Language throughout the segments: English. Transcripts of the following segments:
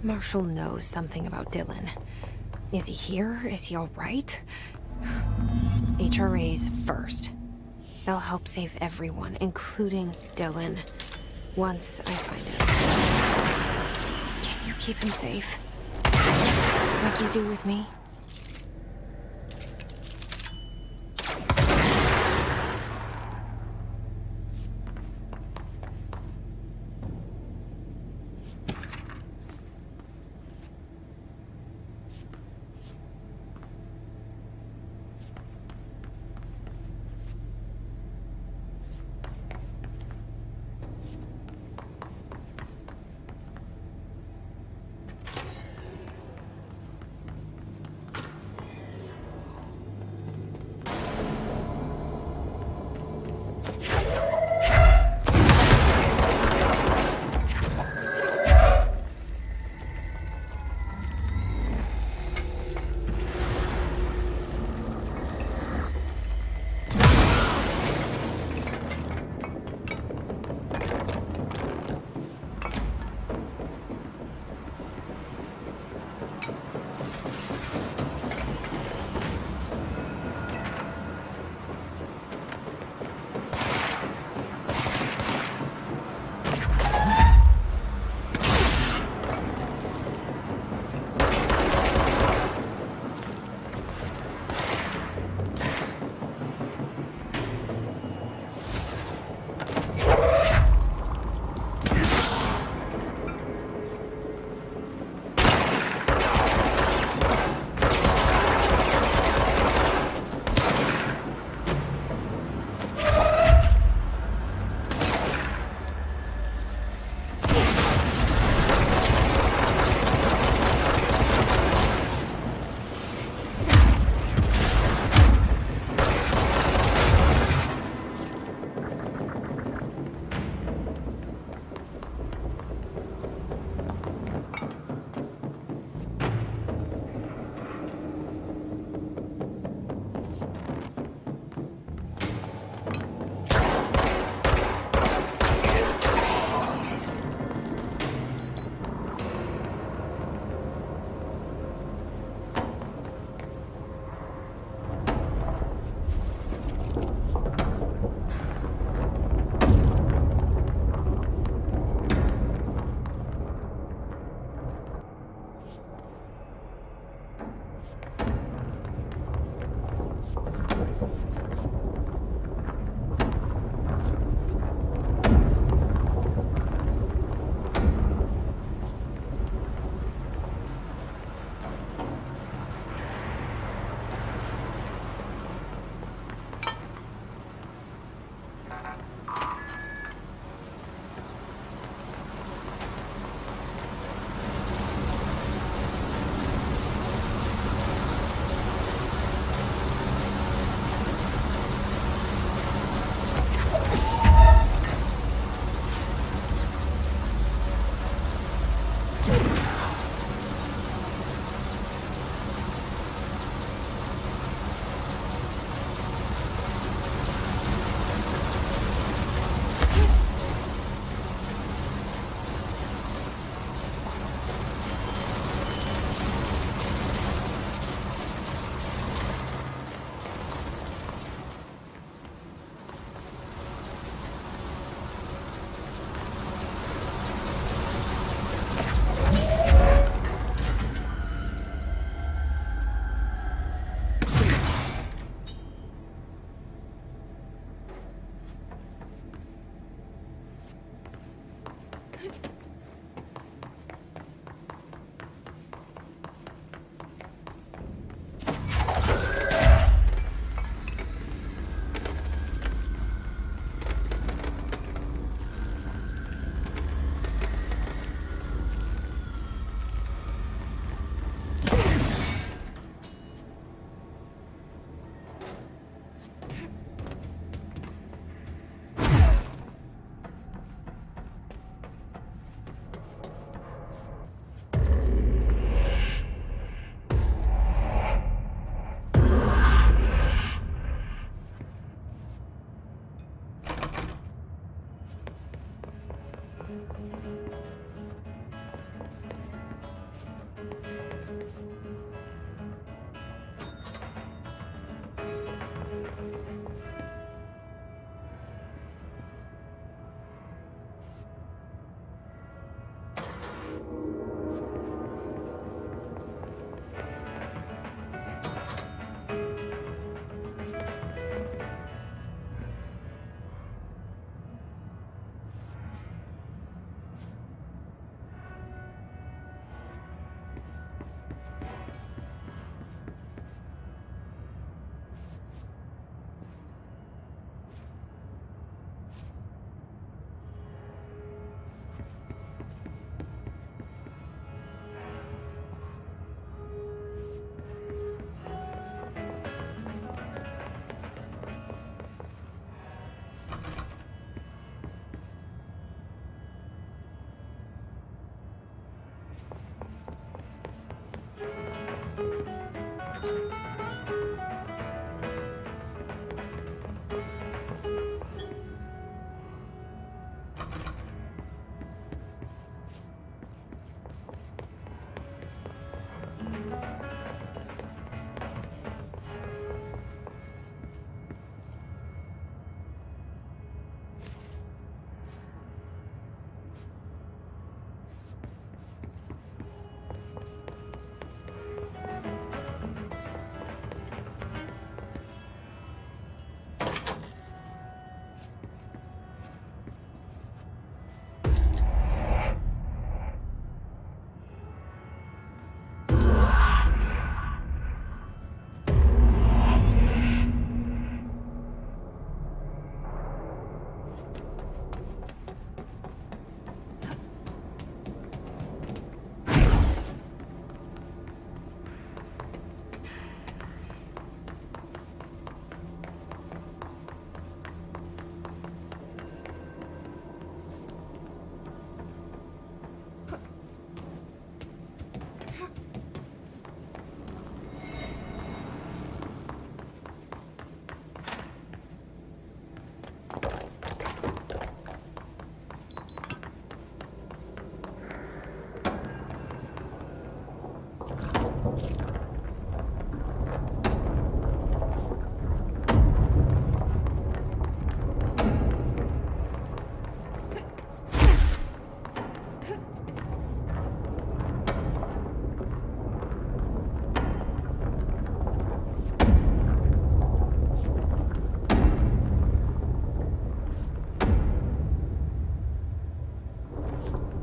Marshall knows something about Dylan. Is he here? Is he all right? HRAs first. They'll help save everyone, including Dylan. Once I find him. Can you keep him safe? Like you do with me?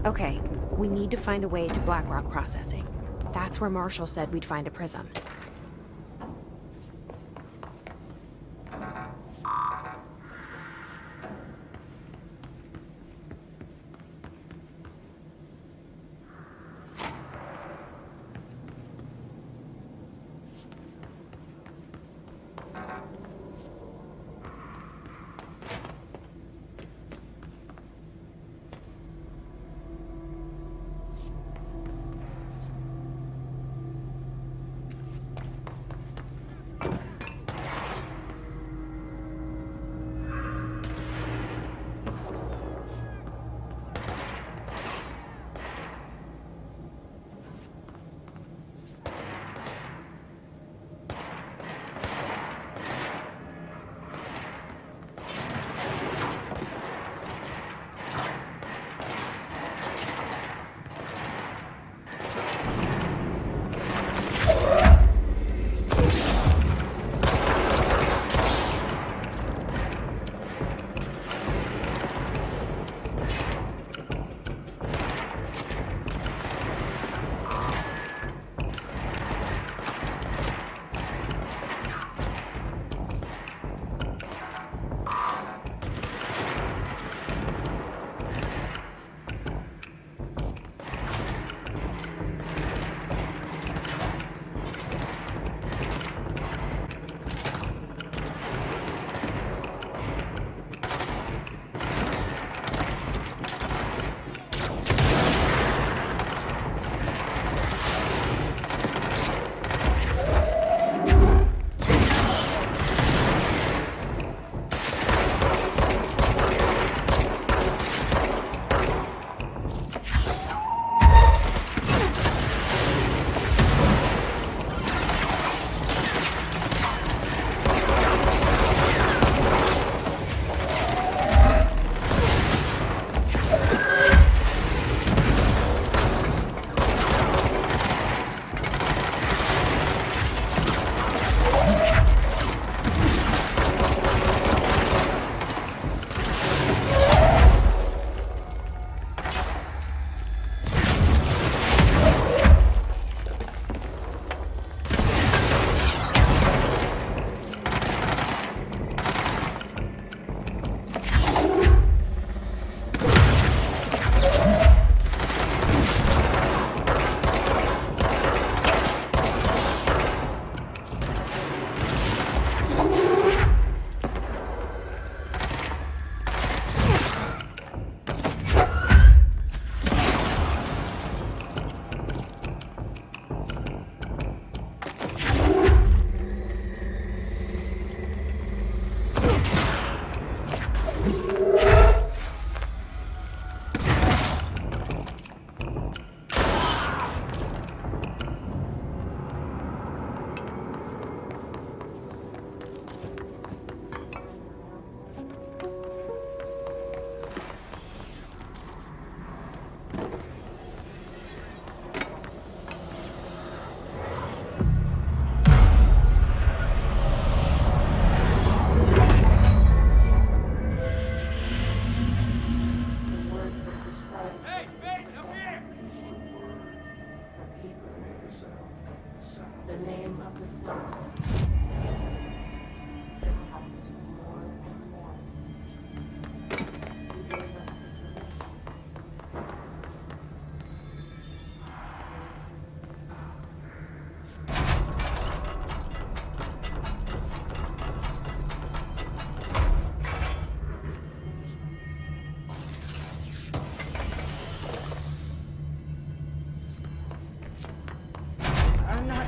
Okay, we need to find a way to Blackrock processing. That's where Marshall said we'd find a prism.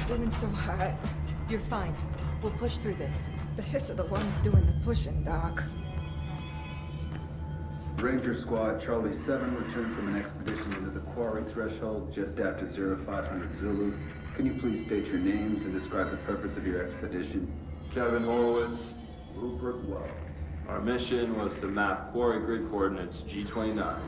Doing so hot. You're fine. We'll push through this. The hiss are the ones doing the pushing, Doc. Ranger Squad, Charlie 7 returned from an expedition into the quarry threshold just after 0500 Zulu. Can you please state your names and describe the purpose of your expedition? Kevin Horowitz, Rupert Wells. Our mission was to map quarry grid coordinates G29.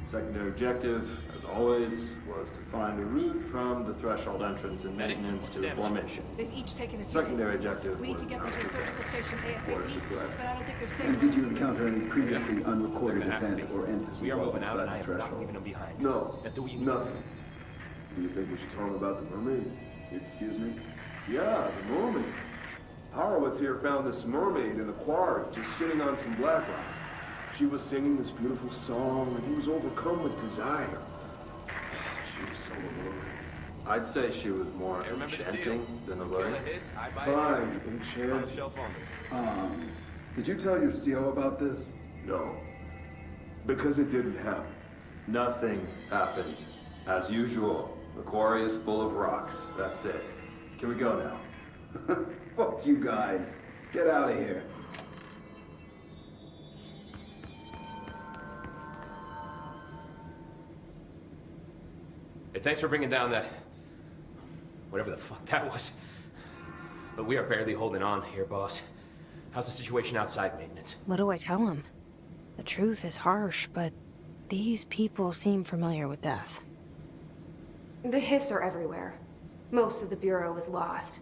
Secondary objective, as always, was to find a route from the threshold entrance and maintenance to the formation. They've each taken a few Secondary hits. objective We need was to get them to the surgical station Orders ASAP, are correct. but I don't think they're staying. And did you encounter any previously unrecorded They're gonna have to event be. or entity We are while moving out, and I inside the am not threshold? leaving them behind. No, Now do what you need nothing. to. Do you think we should tell them about the mermaid? Excuse me? Yeah, the mermaid. Horowitz here found this mermaid in the quarry, just sitting on some black rock. She was singing this beautiful song, and he was overcome with desire. She was so alluring. I'd say she was more enchanting than alluring. Fine, enchanting. Did you tell your CO about this? No. Because it didn't happen. Nothing happened. As usual, the quarry is full of rocks. That's it. Can we go now? Fuck you guys. Get out of here. Hey, thanks for bringing down that... whatever the fuck that was. But we are barely holding on here, boss. How's the situation outside maintenance? What do I tell him? The truth is harsh, but these people seem familiar with death. The hiss are everywhere. Most of the Bureau is lost.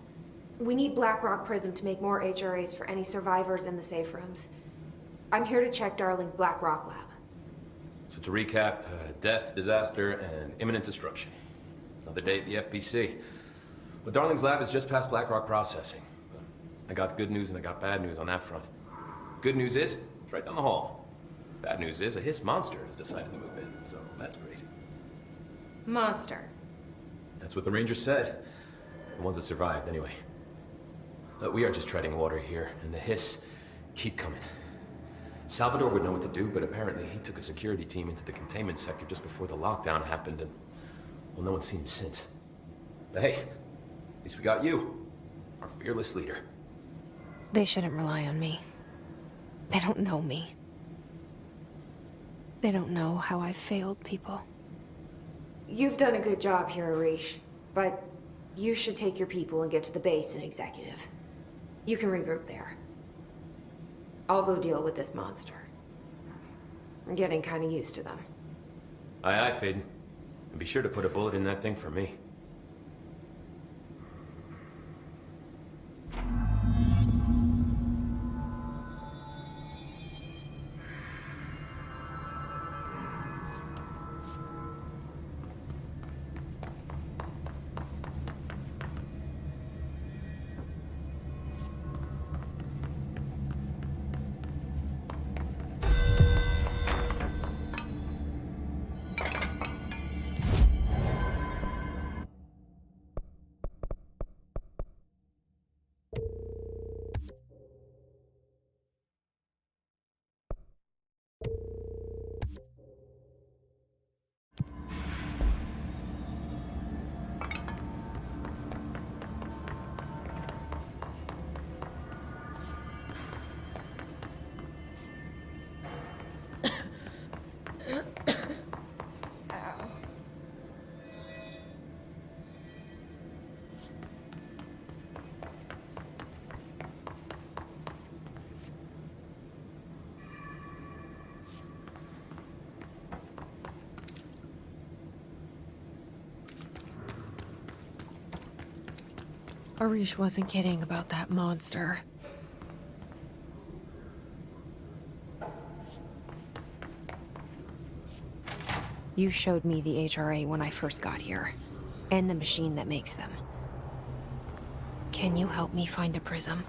We need Blackrock Prism to make more HRAs for any survivors in the safe rooms. I'm here to check Darling's Blackrock lab. So to recap, death, disaster, and imminent destruction. Another day at the FBC. Well, Darling's lab is just past Blackrock processing. But I got good news and I got bad news on that front. Good news is, it's right down the hall. Bad news is, a hiss monster has decided to move in, so that's great. Monster. That's what the Rangers said. The ones that survived, anyway. But we are just treading water here, and the hiss keep coming. Salvador would know what to do, but apparently he took a security team into the containment sector just before the lockdown happened, and, well, no one's seen him since. But hey, at least we got you, our fearless leader. They shouldn't rely on me. They don't know me. They don't know how I've failed people. You've done a good job here, Arish, but you should take your people and get to the base and executive. You can regroup there. I'll go deal with this monster. I'm getting kind of used to them. Aye, aye, Faden. And be sure to put a bullet in that thing for me. Arish wasn't kidding about that monster. You showed me the HRA when I first got here, and the machine that makes them. Can you help me find a prism?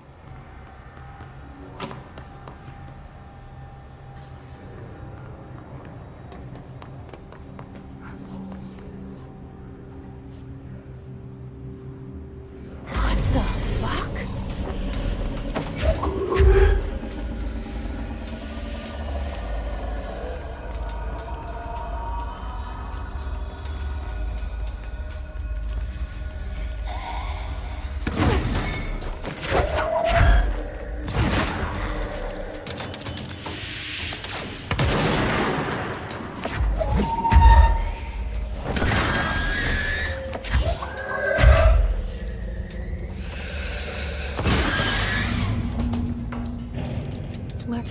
What the fuck?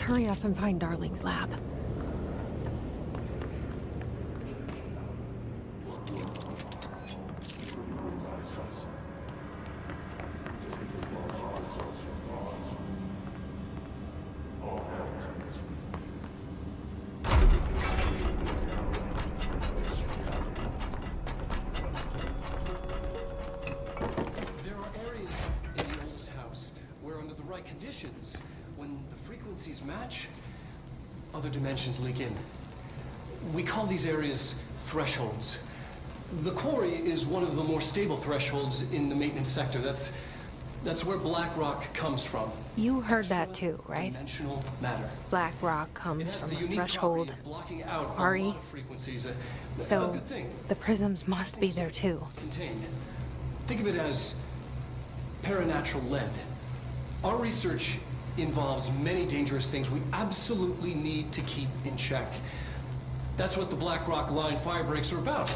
hurry up and find Darling's lab. There are areas in the oldest house where, under the right conditions, when the frequencies match, other dimensions leak in. We call these areas thresholds. The quarry is one of the more stable thresholds in the maintenance sector. That's where black rock comes from. You heard that too, right? Dimensional matter. Black rock It comes has from the a unique threshold. property of blocking out a quarry. lot of frequencies. A So good thing. the prisms must be there too. Contained. Think of it as paranatural lead. Our research involves many dangerous things we absolutely need to keep in check. That's what the Black Rock Line fire breaks are about.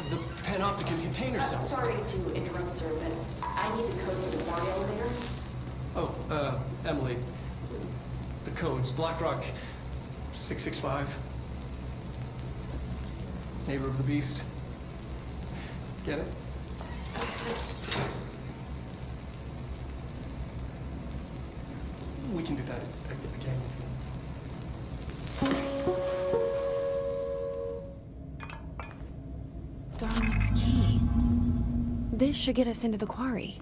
The panopticon container cells. Sorry to interrupt, sir, but I need the code for the quarry elevator. Oh, Emily. The codes. Black Rock 665. Neighbor of the Beast. Get it? We can do that again if you... Darling's key. This should get us into the quarry.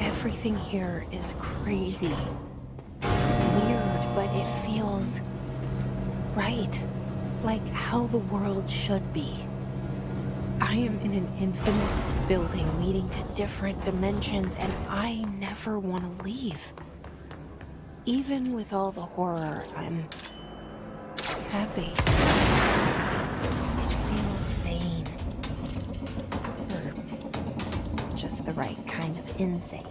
Everything here is crazy. Weird, but it feels right. Like how the world should be. I am in an infinite building leading to different dimensions, and I never want to leave. Even with all the horror, I'm happy. It feels sane. Or just the right kind of insane.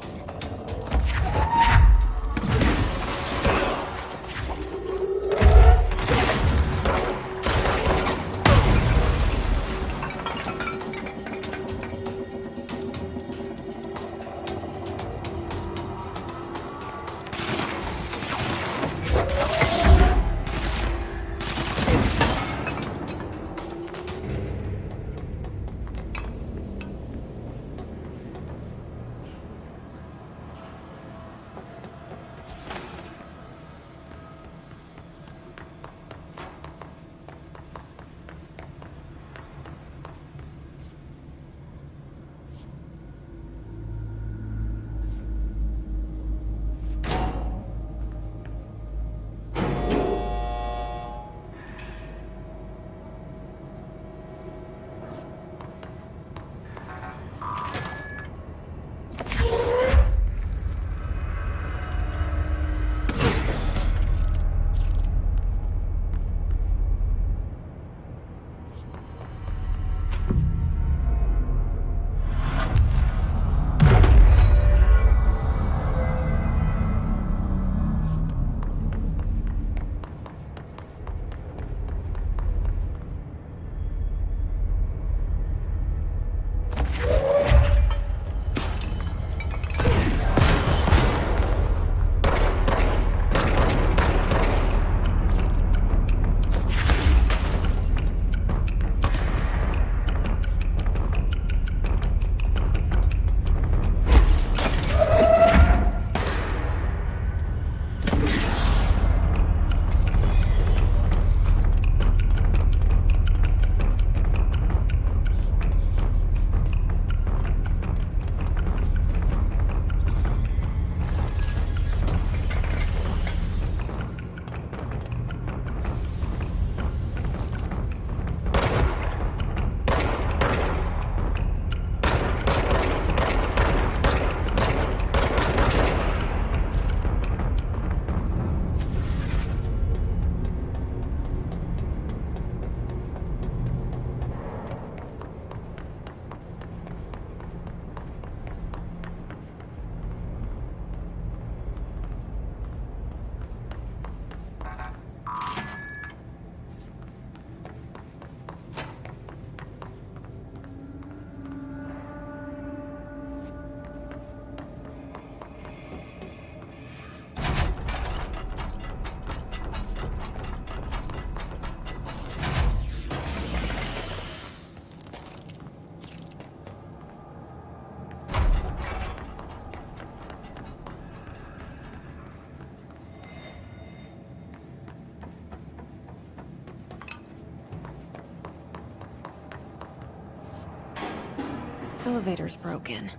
Elevator's broken.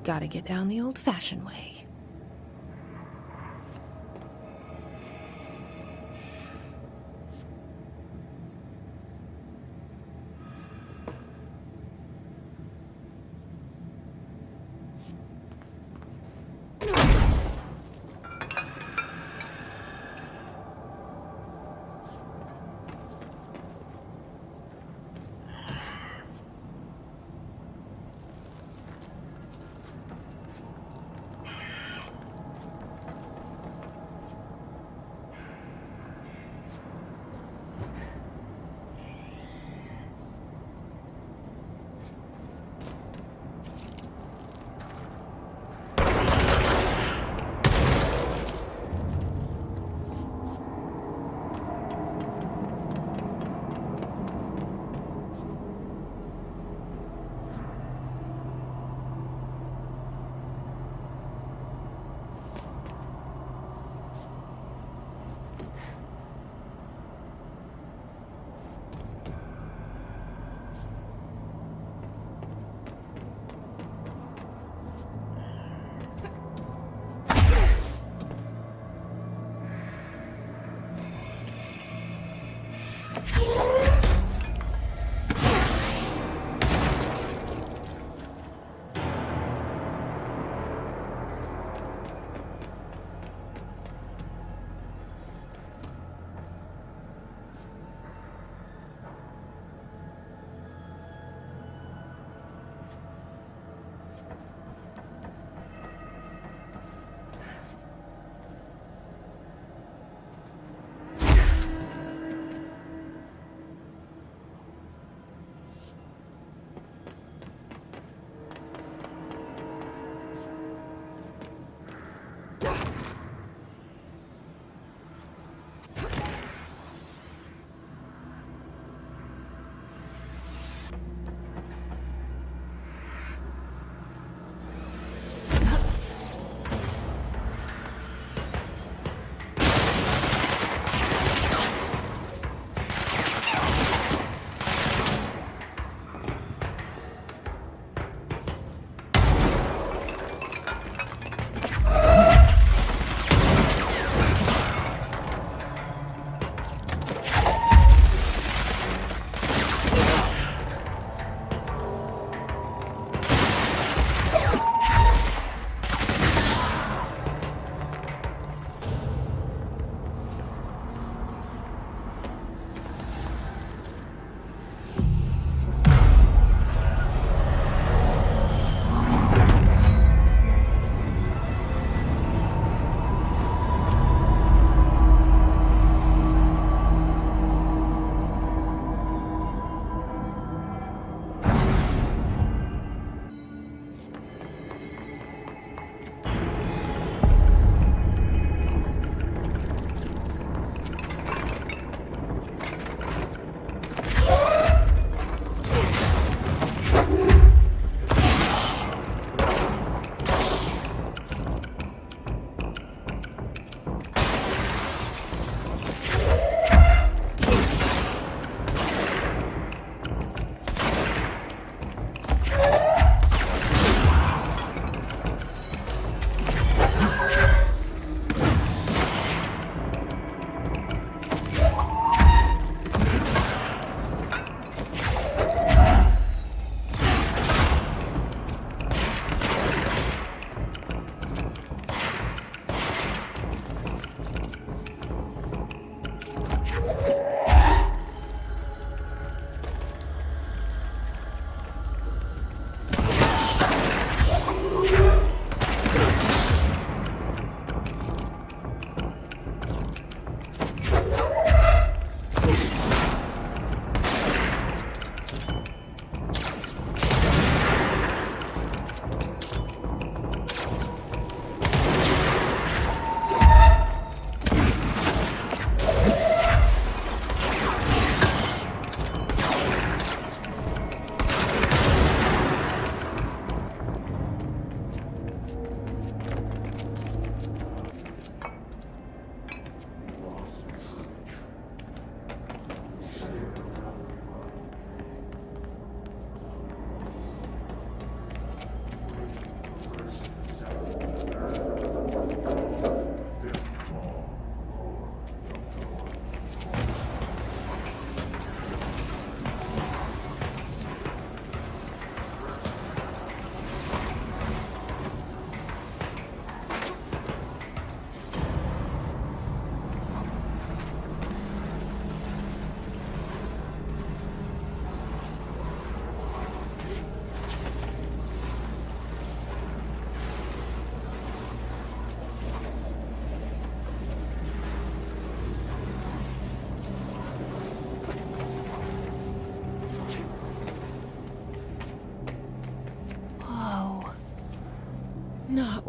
Gotta get down the old-fashioned way.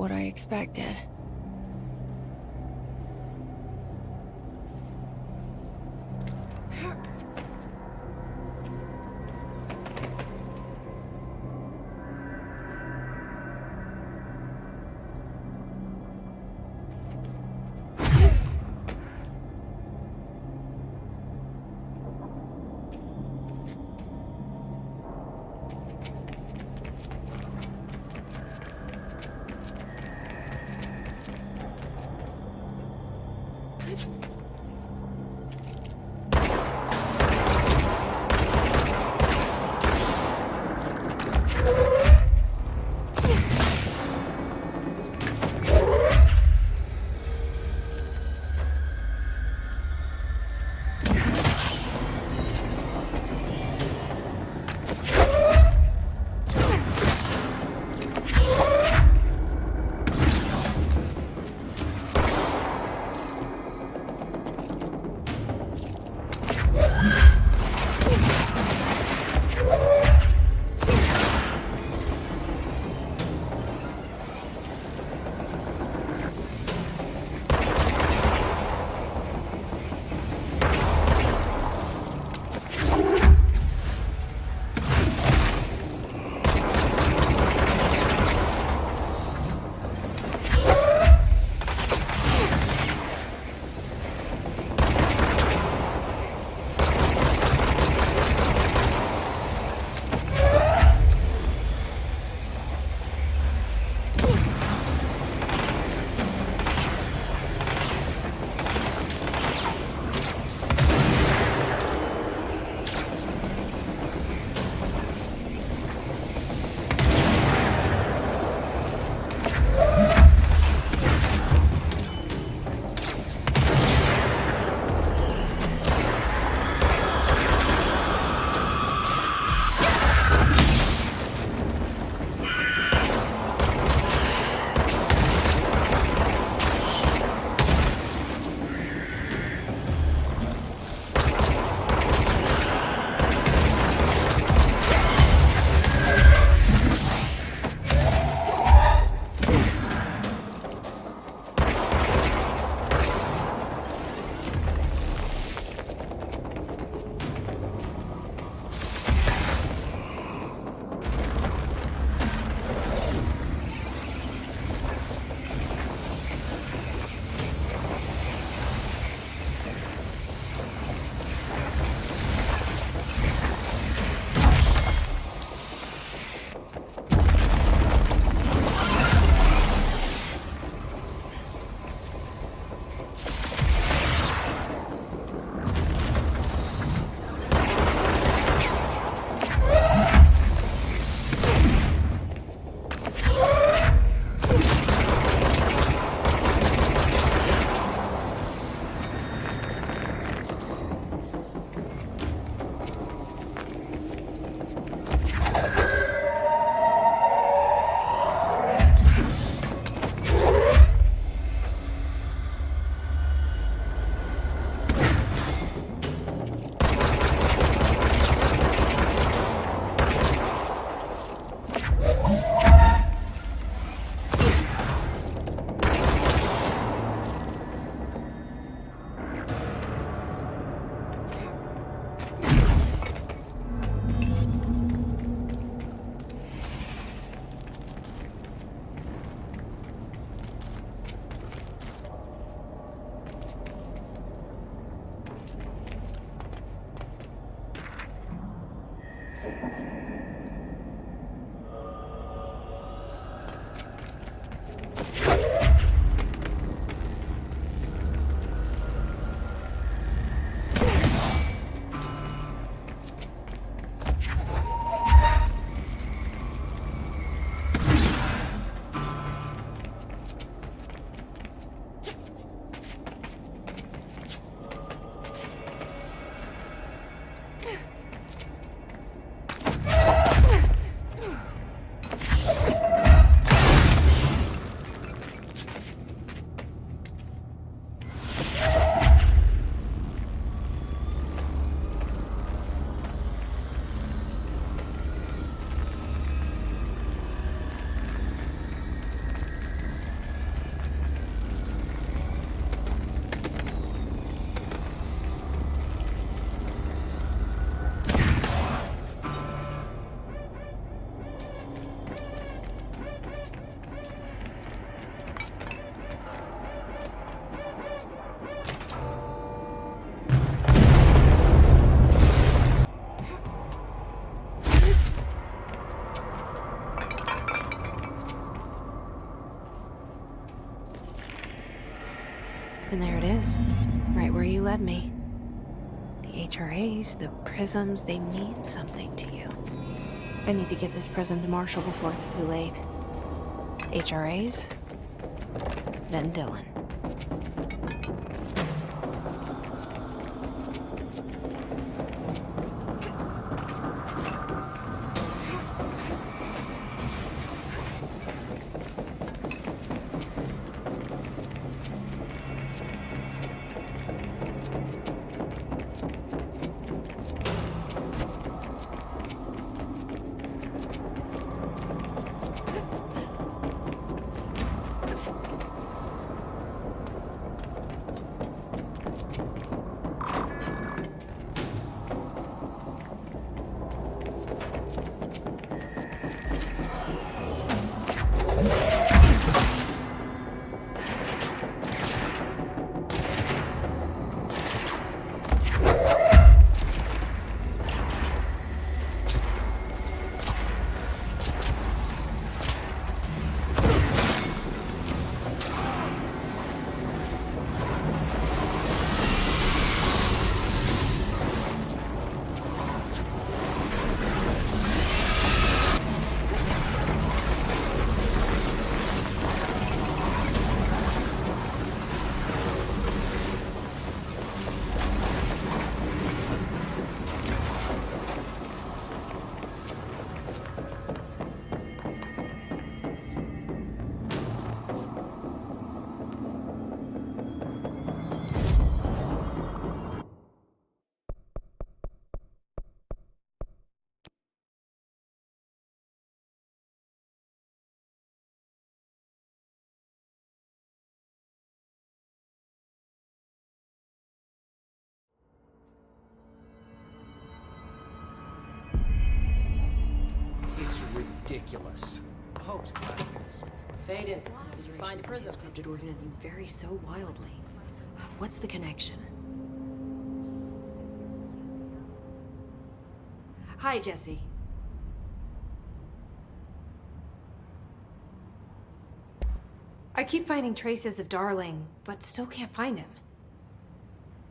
what I expected. had me. The HRAs, the prisms, they mean something to you. I need to get this prism to Marshall before it's too late. HRAs, then Dylan. It's ridiculous. Post Faden, did you find a prism? Scripted organisms vary so wildly. What's the connection? Hi, Jesse. I keep finding traces of Darling, but still can't find him.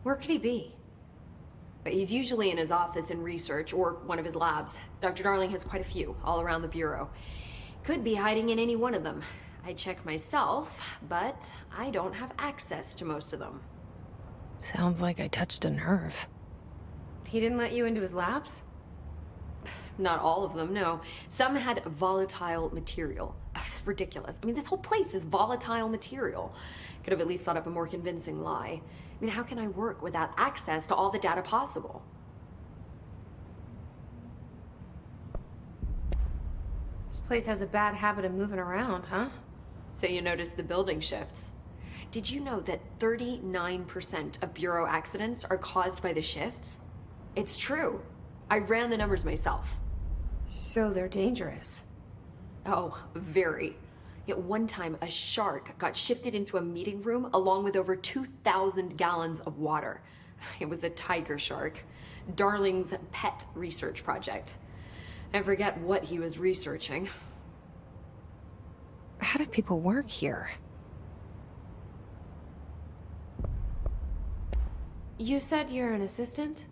Where could he be? He's usually in his office in research or one of his labs. Dr. Darling has quite a few all around the Bureau. Could be hiding in any one of them. I check myself, but I don't have access to most of them. Sounds like I touched a nerve. He didn't let you into his labs? Not all of them, no. Some had volatile material. It's ridiculous. I mean, this whole place is volatile material. Could have at least thought up a more convincing lie. I mean, how can I work without access to all the data possible? This place has a bad habit of moving around, huh? So you notice the building shifts. Did you know that 39% of Bureau accidents are caused by the shifts? It's true. I ran the numbers myself. So they're dangerous. Oh, very. At one time, a shark got shifted into a meeting room along with over 2,000 gallons of water. It was a tiger shark. Darling's pet research project. I forget what he was researching. How do people work here? You said you're an assistant?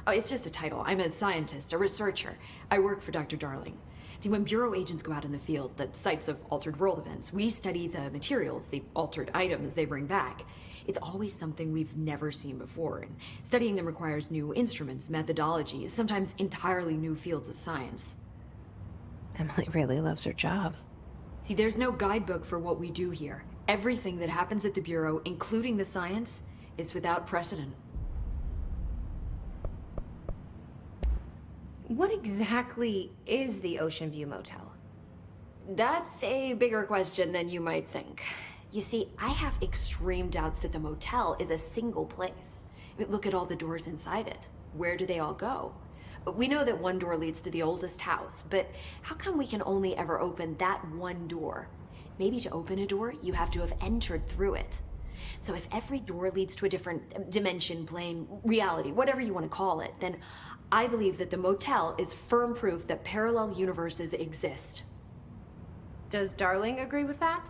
Oh, it's just a title. I'm a scientist, a researcher. I work for Dr. Darling. See, when Bureau agents go out in the field, the sites of altered world events, we study the materials, the altered items they bring back. It's always something we've never seen before, and studying them requires new instruments, methodologies, sometimes entirely new fields of science. Emily really loves her job. See, there's no guidebook for what we do here. Everything that happens at the Bureau, including the science, is without precedent. What exactly is the Ocean View Motel? That's a bigger question than you might think. You see, I have extreme doubts that the motel is a single place. I mean, look at all the doors inside it. Where do they all go? We know that one door leads to the oldest house, but how come we can only ever open that one door? Maybe to open a door, you have to have entered through it. So if every door leads to a different dimension, plane, reality, whatever you want to call it, then I believe that the motel is firm proof that parallel universes exist. Does Darling agree with that?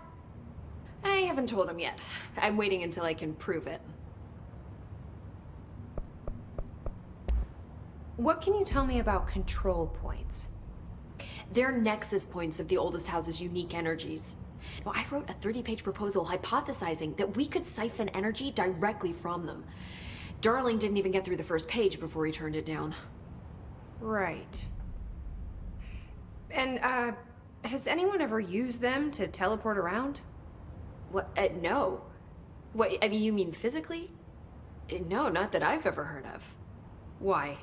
I haven't told him yet. I'm waiting until I can prove it. What can you tell me about control points? They're nexus points of the oldest house's unique energies. Now, I wrote a 30-page proposal hypothesizing that we could siphon energy directly from them. Darling didn't even get through the first page before he turned it down. Right. And, has anyone ever used them to teleport around? What? No. What, I mean, you mean physically? No, not that I've ever heard of. Why?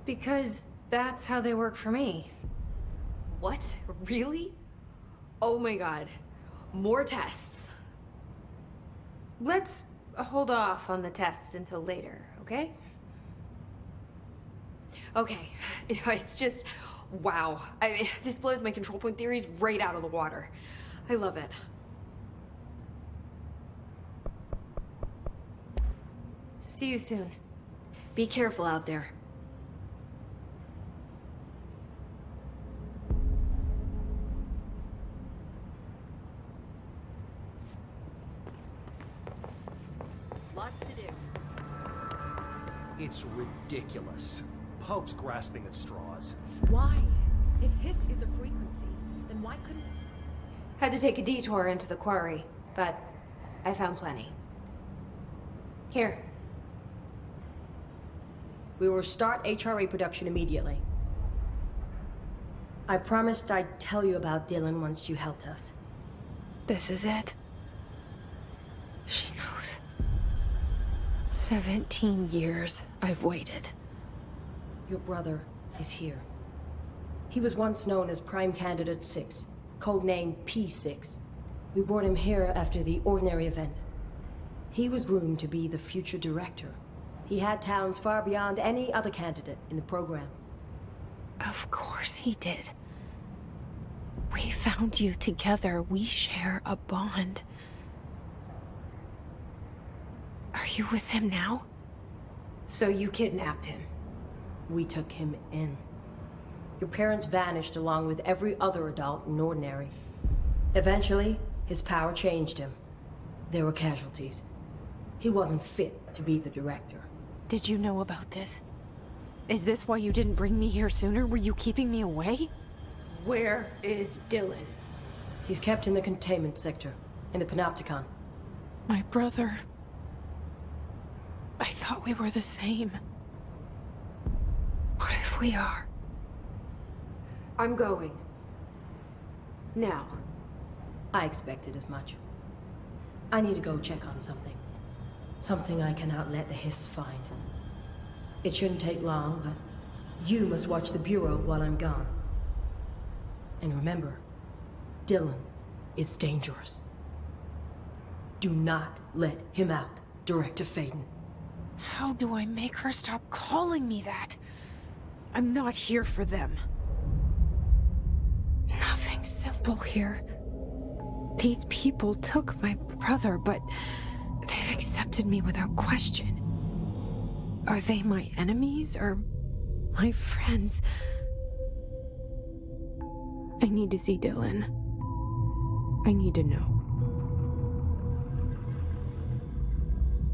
Because that's how they work for me. What? Really? Oh my god. More tests. Let's hold off on the tests until later, okay? Okay. It's just, wow. This blows my control point theories right out of the water. I love it. See you soon. Be careful out there. Lots to do. It's ridiculous. Pope's grasping at straws. Why? If hiss is a frequency, then why couldn't... Had to take a detour into the quarry, but I found plenty. Here. We will start HRA production immediately. I promised I'd tell you about Dylan once you helped us. This is it. She knows. 17 years I've waited. Your brother is here. He was once known as Prime Candidate 6, codenamed P6. We brought him here after the ordinary event. He was groomed to be the future director. He had talents far beyond any other candidate in the program. Of course he did. We found you together. We share a bond. Are you with him now? So you kidnapped him? We took him in. Your parents vanished along with every other adult in Ordinary. Eventually, his power changed him. There were casualties. He wasn't fit to be the director. Did you know about this? Is this why you didn't bring me here sooner? Were you keeping me away? Where is Dylan? He's kept in the containment sector, in the Panopticon. My brother. I thought we were the same. What if we are? I'm going. Now. I expected as much. I need to go check on something. Something I cannot let the hiss find. It shouldn't take long, but you must watch the Bureau while I'm gone. And remember, Dylan is dangerous. Do not let him out, Director Faden. How do I make her stop calling me that? I'm not here for them. Nothing simple here. These people took my brother, but they've accepted me without question. Are they my enemies or my friends? I need to see Dylan. I need to know.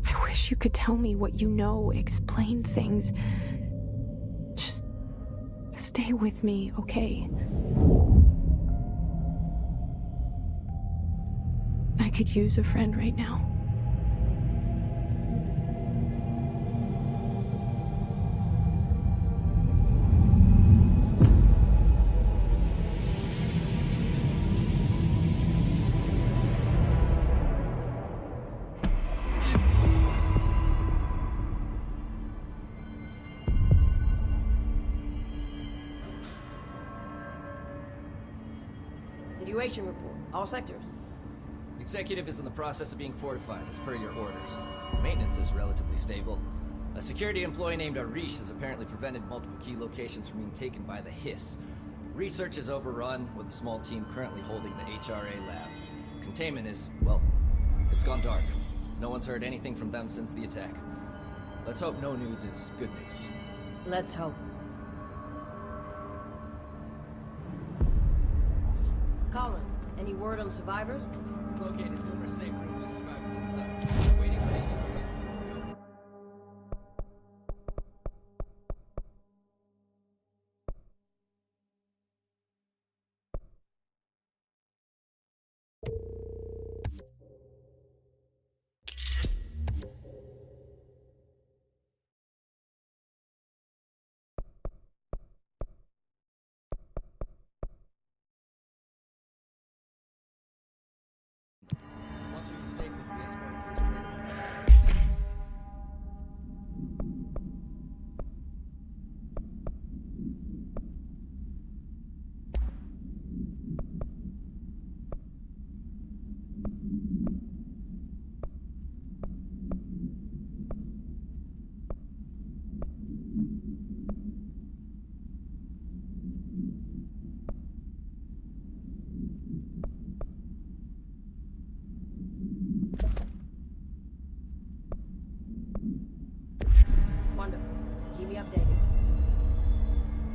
I wish you could tell me what you know, explain things. Just stay with me, okay? I could use a friend right now. Situation report. All sectors. Executive is in the process of being fortified, as per your orders. Maintenance is relatively stable. A security employee named Arish has apparently prevented multiple key locations from being taken by the hiss. Research is overrun, with a small team currently holding the HRA lab. Containment is, well, it's gone dark. No one's heard anything from them since the attack. Let's hope no news is good news. Let's hope. Collins, any word on survivors? Located numerous safe rooms with survivors inside.